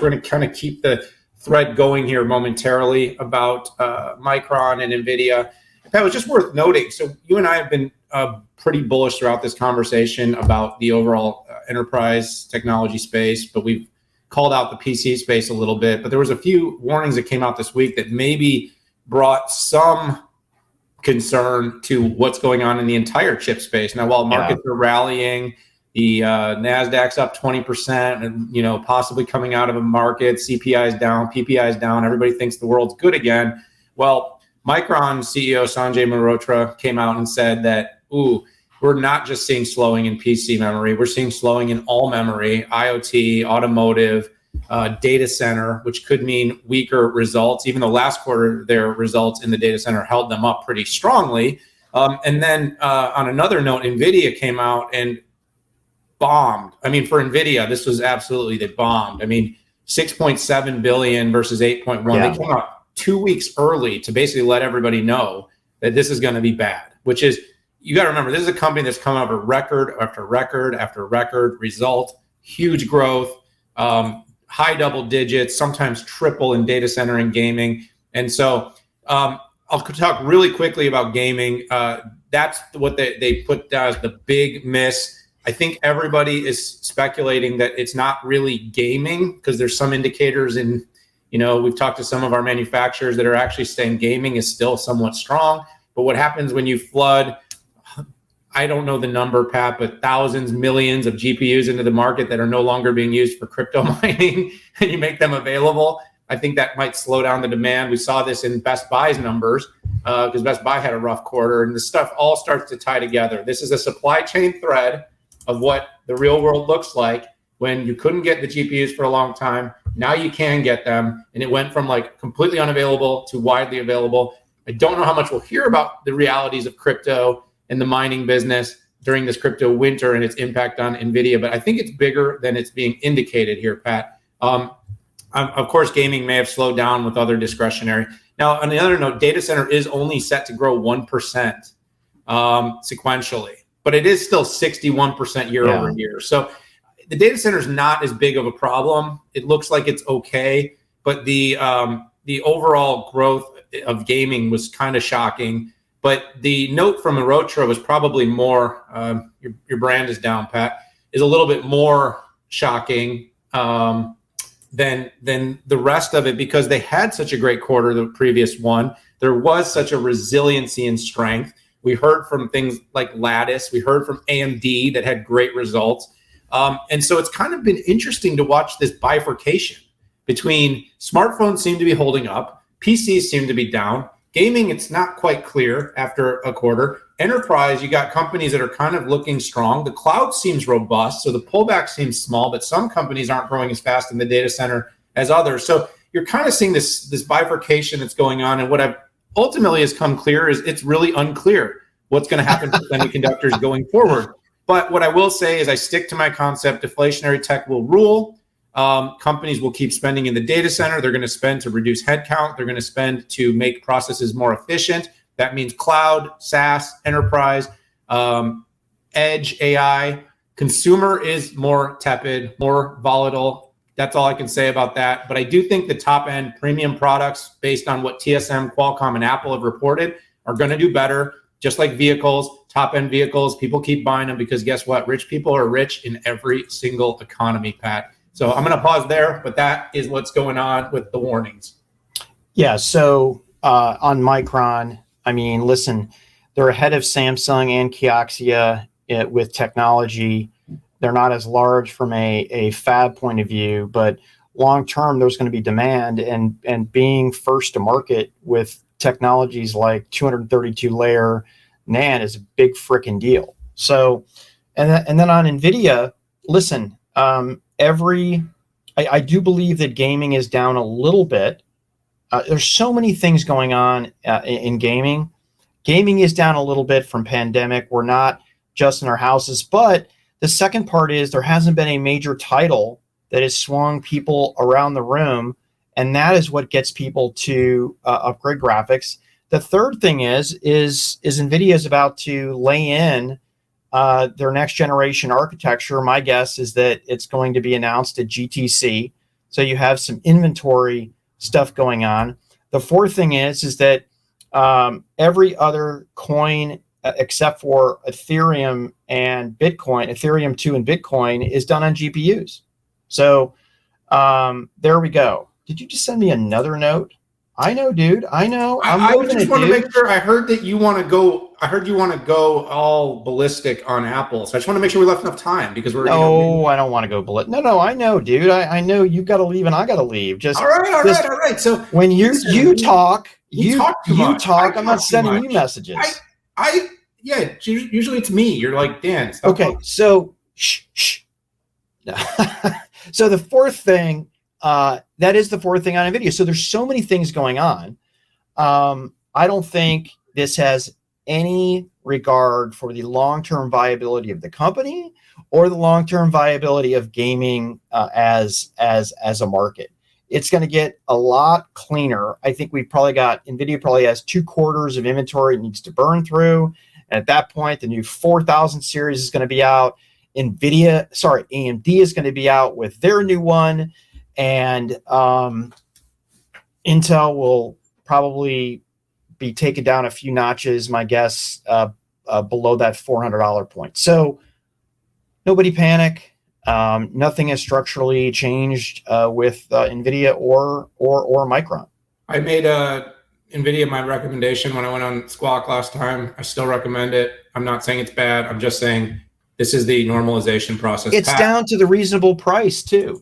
we're going to kind of keep the thread going here momentarily about Micron and Nvidia. That was just worth noting. So you and I have been pretty bullish throughout this conversation about the overall enterprise technology space, but we've called out the PC space a little bit. But there was a few warnings that came out this week that maybe brought some concern to what's going on in the entire chip space. Now, while markets are rallying, the NASDAQ's up 20%, and possibly coming out of a market, CPI is down, PPI is down. Everybody thinks the world's good again. Well, Micron CEO Sanjay Mehrotra came out and said that, we're not just seeing slowing in PC memory. We're seeing slowing in all memory, IoT, automotive, data center, which could mean weaker results. Even though last quarter, their results in the data center held them up pretty strongly. And then on another note, Nvidia came out and bombed. I mean, for Nvidia, this was absolutely, they bombed. I mean, 6.7 billion versus 8.1. They came out 2 weeks early to basically let everybody know that this is going to be bad, which is, you got to remember, this is a company that's come out of record after record after record result, huge growth, high double digits, sometimes triple in data center and gaming. And so I'll talk really quickly about gaming. That's what they put down as the big miss. I think everybody is speculating that it's not really gaming because there's some indicators in, we've talked to some of our manufacturers that are actually saying gaming is still somewhat strong. But what happens when you flood, I don't know the number, Pat, but thousands, millions of GPUs into the market that are no longer being used for crypto mining, and you make them available, I think that might slow down the demand. We saw this in Best Buy's numbers because Best Buy had a rough quarter, and this stuff all starts to tie together. This is a supply chain thread of what the real world looks like when you couldn't get the GPUs for a long time. Now you can get them, and it went from like completely unavailable to widely available. I don't know how much we'll hear about the realities of crypto and the mining business during this crypto winter and its impact on Nvidia, but I think it's bigger than it's being indicated here, Pat. Of course, gaming may have slowed down with other discretionary. Now, on the other note, data center is only set to grow 1% sequentially, but it is still 61% year over year. So the data center is not as big of a problem. It looks like it's okay, but the overall growth of gaming was kind of shocking. But the note from Mehrotra was probably more, your brand is down, Pat, is a little bit more shocking than the rest of it because they had such a great quarter, the previous one. There was such a resiliency and strength. We heard from things like Lattice. We heard from AMD that had great results. And so it's kind of been interesting to watch this bifurcation between smartphones seem to be holding up, PCs seem to be down. Gaming, it's not quite clear after a quarter. Enterprise, you got companies that are kind of looking strong. The cloud seems robust, so the pullback seems small, but some companies aren't growing as fast in the data center as others. So you're kind of seeing this bifurcation that's going on. And what I've ultimately has come clear is it's really unclear what's going to happen to semiconductors going forward. But what I will say is I stick to my concept, deflationary tech will rule. Companies will keep spending in the data center. They're going to spend to reduce headcount. They're going to spend to make processes more efficient. That means cloud, SaaS, enterprise, edge, AI. Consumer is more tepid, more volatile. That's all I can say about that. But I do think the top end premium products, based on what TSM, Qualcomm, and Apple have reported, are going to do better. Just like vehicles, top end vehicles, people keep buying them because guess what? Rich people are rich in every single economy, Pat. So I'm going to pause there, but that is what's going on with the warnings. Yeah. So on Micron, I mean, listen, they're ahead of Samsung and Kioxia with technology. They're not as large from a fab point of view, but long term, there's going to be demand, and being first to market with technologies like 232 layer NAND is a big freaking deal. So, and then on Nvidia, listen, I do believe that gaming is down a little bit. There's so many things going on in gaming. Gaming is down a little bit from pandemic. We're not just in our houses, but the second part is there hasn't been a major title that has swung people around the room, and that is what gets people to upgrade graphics. The third thing is NVIDIA is about to lay in their next generation architecture. My guess is that it's going to be announced at GTC. So you have some inventory stuff going on. The fourth thing is that every other coin except for Ethereum and Bitcoin, Ethereum 2 and Bitcoin, is done on GPUs. So there we go. Did you just send me another note? I know, dude. I know. I just want to make sure. I heard that you want to go. I heard you want to go all ballistic on Apple. So I just want to make sure we left enough time because we're. No, I don't want to go ballistic. No, I know, dude. I know you've got to leave and I got to leave. Just all right. So when you talk, you talk. I'm not sending you messages. Yeah. Usually it's me. You're like, Dan. Okay. So shh. So the fourth thing. That is the fourth thing on Nvidia. So there's so many things going on. I don't think this has any regard for the long-term viability of the company or the long-term viability of gaming as a market. It's going to get a lot cleaner. I think Nvidia probably has 2 quarters of inventory it needs to burn through. And at that point, the new 4000 series is going to be out. AMD is going to be out with their new one. And Intel will probably be taken down a few notches, my guess, below that $400 point. So nobody panic. Nothing has structurally changed with Nvidia or Micron. I made Nvidia my recommendation when I went on Squawk last time. I still recommend it. I'm not saying it's bad. I'm just saying this is the normalization process. It's down to the reasonable price too.